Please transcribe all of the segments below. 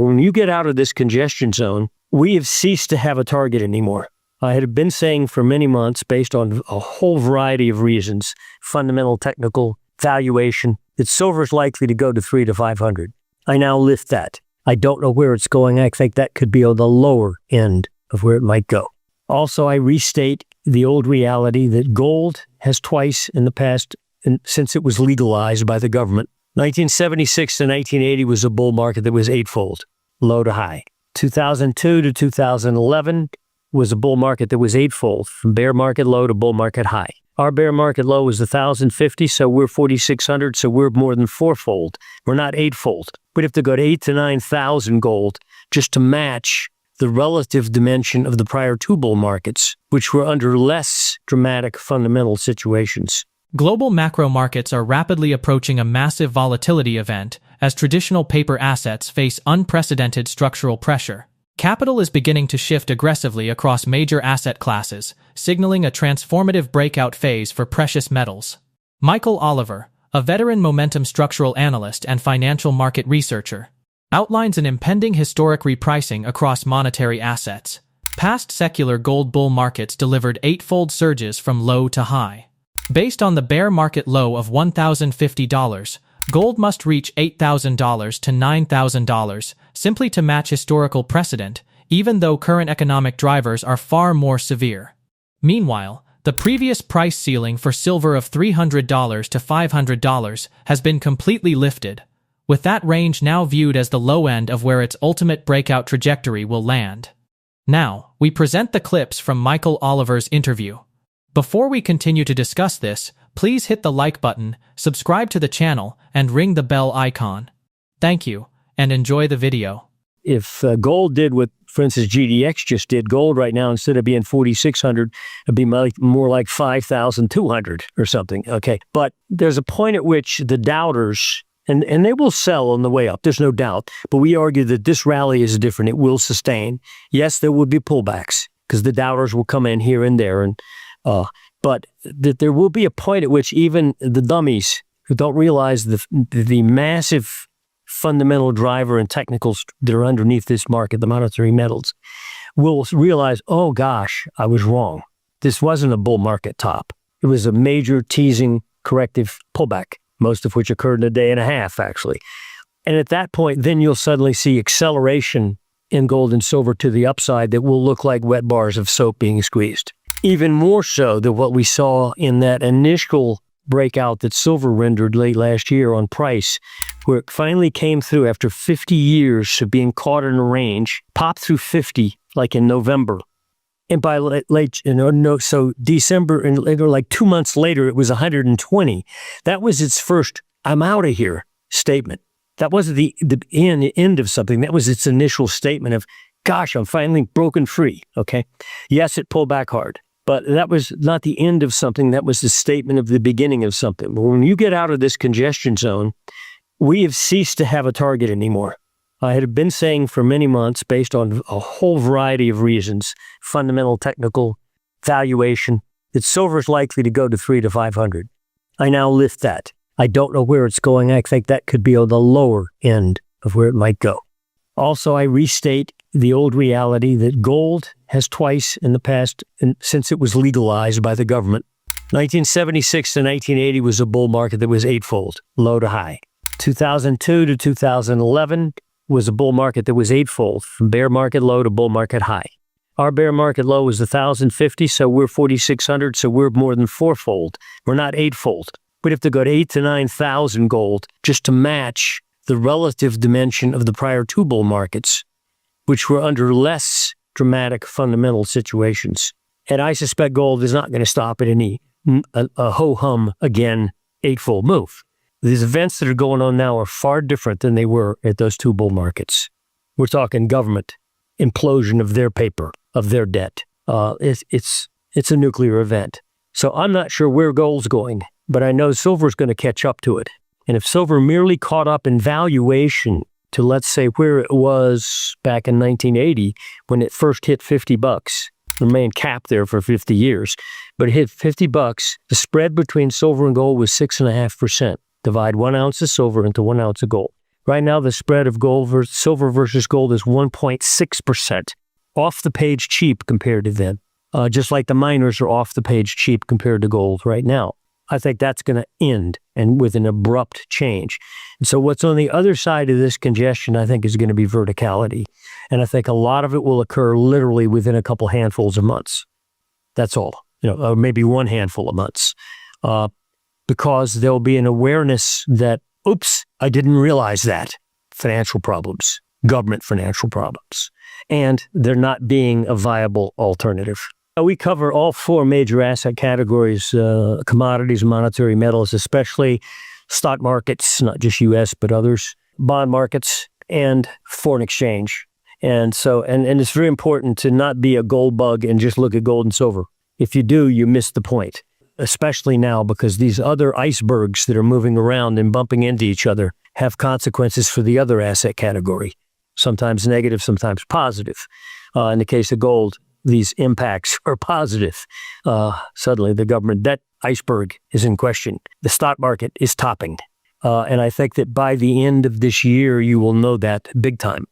when you get out of this congestion zone, we have ceased to have a target anymore. I had been saying for many months, based on a whole variety of reasons, fundamental, technical, valuation, that silver is likely to go to 300 to 500. I now lift that. I don't know where it's going. I think that could be on the lower end of where it might go. Also, I restate the old reality that gold has twice in the past, since it was legalized by the government. 1976 to 1980 was a bull market that was eightfold, low to high. 2002 to 2011 was a bull market that was eightfold, from bear market low to bull market high. Our bear market low was 1,050, so we're 4,600, so we're more than fourfold. We're not eightfold. We'd have to go to 8,000 to 9,000 gold just to match the relative dimension of the prior two bull markets, which were under less dramatic fundamental situations. Global macro markets are rapidly approaching a massive volatility event as traditional paper assets face unprecedented structural pressure. Capital is beginning to shift aggressively across major asset classes, signaling a transformative breakout phase for precious metals. Michaeloliver, a veteran momentum structural analyst and financial market researcher, outlines an impending historic repricing across monetary assets. Past secular gold bull markets delivered eightfold surges from low to high. Based on the bear market low of $1,050, gold must reach $8,000 to $9,000 simply to match historical precedent, even though current economic drivers are far more severe. Meanwhile, the previous price ceiling for silver of $300 to $500 has been completely lifted, with that range now viewed as the low end of where its ultimate breakout trajectory will land. Now, we present the clips from Michaeloliver's interview. Before we continue to discuss this, please hit the like button, subscribe to the channel, and ring the bell icon. Thank you, and enjoy the video. If gold did what, for instance, GDX just did, gold right now, instead of being 4,600, it'd be more like 5,200 or something, okay? But there's a point at which the doubters, and they will sell on the way up, there's no doubt, but we argue that this rally is different. It will sustain. Yes, there will be pullbacks, because the doubters will come in here and there, but that there will be a point at which even the dummies who don't realize the massive fundamental driver and technicals that are underneath this market, the monetary metals, will realize, oh gosh, I was wrong. This wasn't a bull market top. It was a major teasing corrective pullback, most of which occurred in a day and a half, actually. And at that point, then you'll suddenly see acceleration in gold and silver to the upside that will look like wet bars of soap being squeezed. Even more so than what we saw in that initial breakout that silver rendered late last year on price, where it finally came through after 50 years of being caught in a range, popped through 50 like in November. And by so December, and like 2 months later, it was 120. That was its first, I'm out of here statement. That wasn't the end of something. That was its initial statement of, gosh, I'm finally broken free, okay? Yes, it pulled back hard, but that was not the end of something. That was the statement of the beginning of something. But when you get out of this congestion zone, we have ceased to have a target anymore. I had been saying for many months, based on a whole variety of reasons, fundamental, technical, valuation, that silver is likely to go to 300 to 500. I now lift that. I don't know where it's going. I think that could be on the lower end of where it might go. Also, I restate the old reality that gold has twice in the past, since it was legalized by the government. 1976 to 1980 was a bull market that was eightfold, low to high. 2002 to 2011 was a bull market that was eightfold, from bear market low to bull market high. Our bear market low was 1,050, so we're 4,600, so we're more than fourfold. We're not eightfold. We'd have to go to 8,000 to 9,000 gold just to match the relative dimension of the prior two bull markets, which were under less dramatic fundamental situations. And I suspect gold is not going to stop at any ho-hum again eightfold move. These events that are going on now are far different than they were at those two bull markets. We're talking government implosion of their paper, of their debt. It's a nuclear event. So I'm not sure where gold's going, but I know silver's going to catch up to it. And if silver merely caught up in valuation to, let's say, where it was back in 1980 when it first hit $50, remained capped there for 50 years, but it hit $50, the spread between silver and gold was 6.5%. Divide 1 ounce of silver into 1 ounce of gold. Right now, the spread of silver versus gold is 1.6%. Off the page cheap compared to then. Just like the miners are off the page cheap compared to gold right now. I think that's going to end and with an abrupt change. And so what's on the other side of this congestion, I think, is going to be verticality. And I think a lot of it will occur literally within a couple handfuls of months. That's all, or maybe one handful of months. Because there'll be an awareness that, oops, I didn't realize that. Financial problems, government financial problems, and there not being a viable alternative. We cover all four major asset categories, commodities, monetary metals, especially stock markets, not just U.S., but others, bond markets, and foreign exchange. And so, and it's very important to not be a gold bug and just look at gold and silver. If you do, you miss the point, especially now because these other icebergs that are moving around and bumping into each other have consequences for the other asset category, sometimes negative, sometimes positive. In the case of gold, these impacts are positive. Suddenly, the government debt iceberg is in question. The stock market is topping. And I think that by the end of this year, you will know that big time.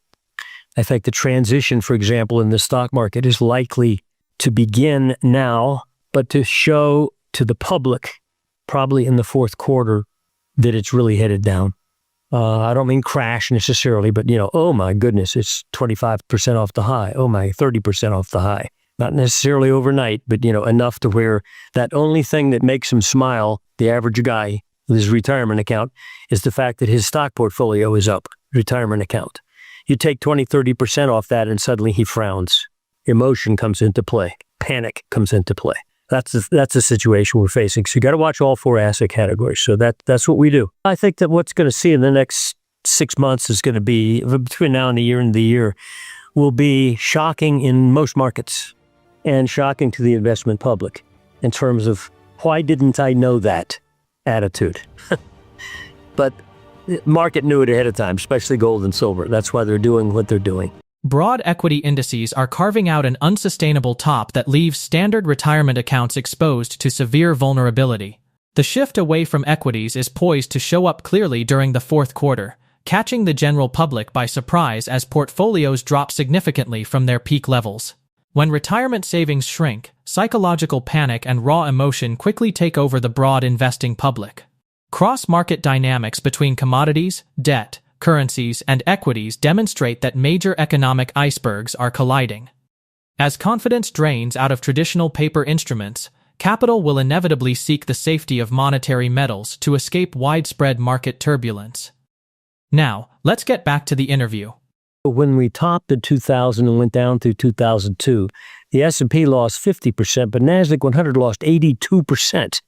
I think the transition, for example, in the stock market is likely to begin now, but to show to the public probably in the fourth quarter that it's really headed down. I don't mean crash necessarily, but, oh my goodness, it's 25% off the high. Oh my, 30% off the high. Not necessarily overnight, but, enough to where that only thing that makes him smile, the average guy with his retirement account, is the fact that his stock portfolio is up, retirement account. You take 20, 30% off that and suddenly he frowns. Emotion comes into play. Panic comes into play. That's the situation we're facing. So you got to watch all four asset categories. So that's what we do. I think that what's going to see in the next 6 months is going to be, between now and the end of the year, will be shocking in most markets and shocking to the investment public in terms of why didn't I know that attitude. But the market knew it ahead of time, especially gold and silver. That's why they're doing what they're doing. Broad equity indices are carving out an unsustainable top that leaves standard retirement accounts exposed to severe vulnerability. The shift away from equities is poised to show up clearly during the fourth quarter, catching the general public by surprise as portfolios drop significantly from their peak levels. When retirement savings shrink, psychological panic and raw emotion quickly take over the broad investing public. Cross-market dynamics between commodities, debt, currencies, and equities demonstrate that major economic icebergs are colliding. As confidence drains out of traditional paper instruments, capital will inevitably seek the safety of monetary metals to escape widespread market turbulence. Now, let's get back to the interview. When we topped in 2000 and went down through 2002, the S&P lost 50%, but NASDAQ 100 lost 82%.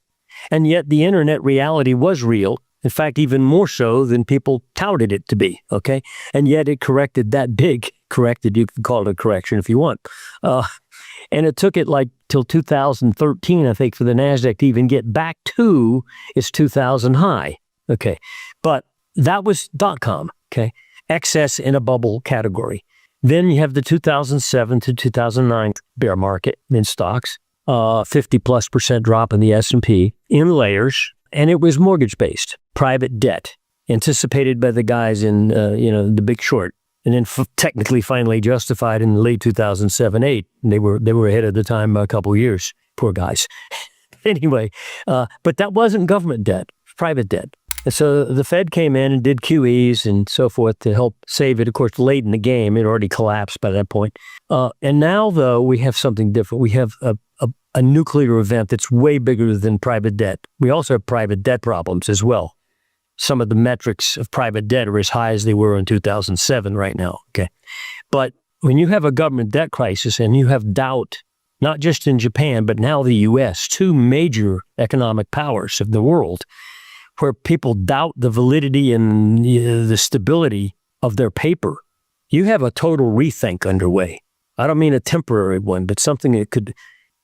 And yet the internet reality was real. In fact, even more so than people touted it to be, okay? And yet it corrected that big. Corrected, you can call it a correction if you want. And it took it like till 2013, I think, for the NASDAQ to even get back to its 2000 high, okay? But that was .com, okay? Excess in a bubble category. Then you have the 2007 to 2009 bear market in stocks, 50+% drop in the S&P in layers, and it was mortgage-based. Private debt, anticipated by the guys in, The Big Short, and then technically finally justified in late 2007-8. They were ahead of the time by a couple of years. Poor guys. Anyway, but that wasn't government debt, private debt. And so the Fed came in and did QEs and so forth to help save it. Of course, late in the game, it already collapsed by that point. And now, though, we have something different. We have a nuclear event that's way bigger than private debt. We also have private debt problems as well. Some of the metrics of private debt are as high as they were in 2007 right now, okay? But when you have a government debt crisis and you have doubt, not just in Japan, but now the U.S., two major economic powers of the world, where people doubt the validity and the stability of their paper, you have a total rethink underway. I don't mean a temporary one, but something that could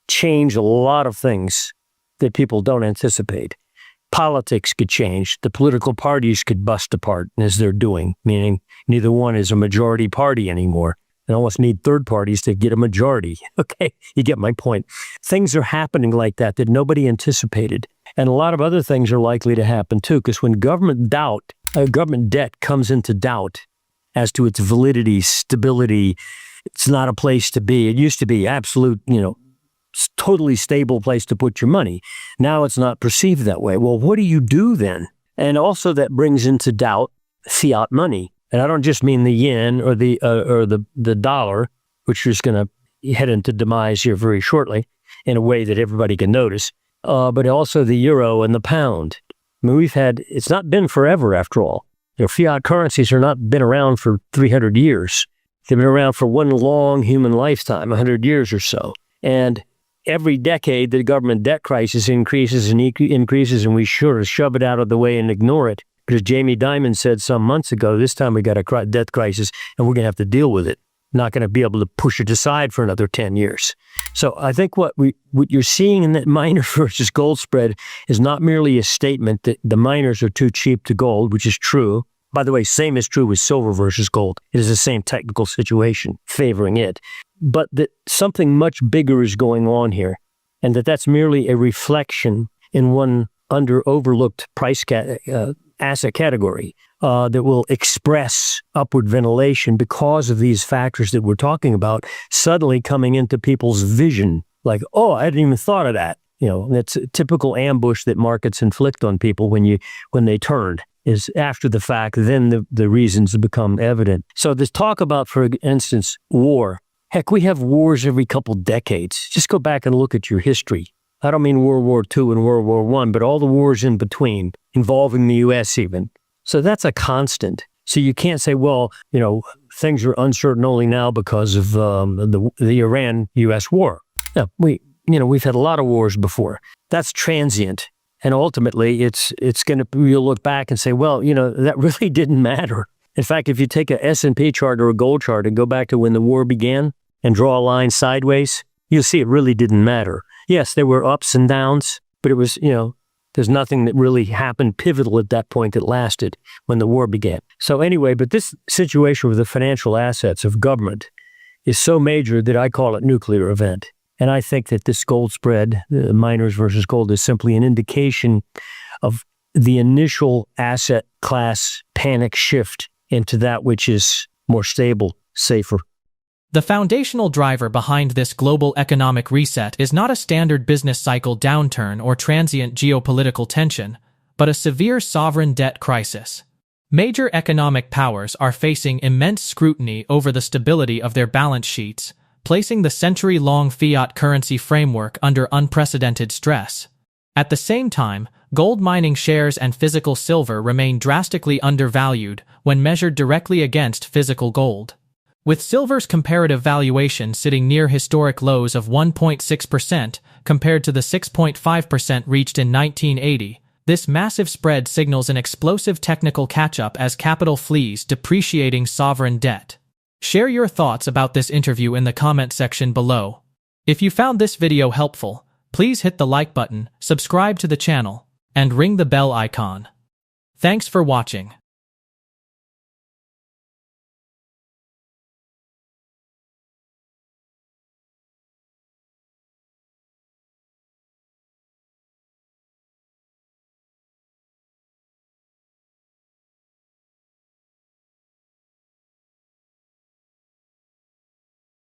change a lot of things that people don't anticipate. Politics could change. The political parties could bust apart, as they're doing, meaning neither one is a majority party anymore. They almost need third parties to get a majority. Okay, you get my point. Things are happening like that nobody anticipated. And a lot of other things are likely to happen too, because when government doubt government debt comes into doubt as to its validity, stability, it's not a place to be. It used to be absolute, totally stable place to put your money. Now it's not perceived that way. Well, what do you do then? And also that brings into doubt fiat money. And I don't just mean the yen or the dollar, which is going to head into demise here very shortly in a way that everybody can notice, but also the euro and the pound. I mean, it's not been forever after all. Fiat currencies have not been around for 300 years. They've been around for one long human lifetime, 100 years or so. And every decade, the government debt crisis increases and increases, and we sure shove it out of the way and ignore it. Because Jamie Dimon said some months ago, this time we got a debt crisis, and we're going to have to deal with it. Not going to be able to push it aside for another 10 years. So I think what you're seeing in that miner versus gold spread is not merely a statement that the miners are too cheap to gold, which is true. By the way, same is true with silver versus gold. It is the same technical situation favoring it. But that something much bigger is going on here, and that's merely a reflection in one overlooked price asset category that will express upward ventilation because of these factors that we're talking about suddenly coming into people's vision. Like, oh, I hadn't even thought of that. That's a typical ambush that markets inflict on people when they turned. Is after the fact, then the reasons become evident. So this talk about, for instance, war. Heck, we have wars every couple decades. Just go back and look at your history. I don't mean World War II and World War I, but all the wars in between, involving the U.S. even. So that's a constant. So you can't say, well, things are uncertain only now because of the Iran-U.S. war. No, we've had a lot of wars before. That's transient. And ultimately, it's going to, you'll look back and say, well, that really didn't matter. In fact, if you take a S&P chart or a gold chart and go back to when the war began and draw a line sideways, you'll see it really didn't matter. Yes, there were ups and downs, but it was, there's nothing that really happened pivotal at that point that lasted when the war began. So anyway, but this situation with the financial assets of government is so major that I call it nuclear event. And I think that this gold spread, miners versus gold, is simply an indication of the initial asset class panic shift into that which is more stable, safer. The foundational driver behind this global economic reset is not a standard business cycle downturn or transient geopolitical tension, but a severe sovereign debt crisis. Major economic powers are facing immense scrutiny over the stability of their balance sheets, placing the century-long fiat currency framework under unprecedented stress. At the same time, gold mining shares and physical silver remain drastically undervalued when measured directly against physical gold. With silver's comparative valuation sitting near historic lows of 1.6% compared to the 6.5% reached in 1980, this massive spread signals an explosive technical catch-up as capital flees depreciating sovereign debt. Share your thoughts about this interview in the comment section below. If you found this video helpful, please hit the like button, subscribe to the channel, and ring the bell icon. Thanks for watching.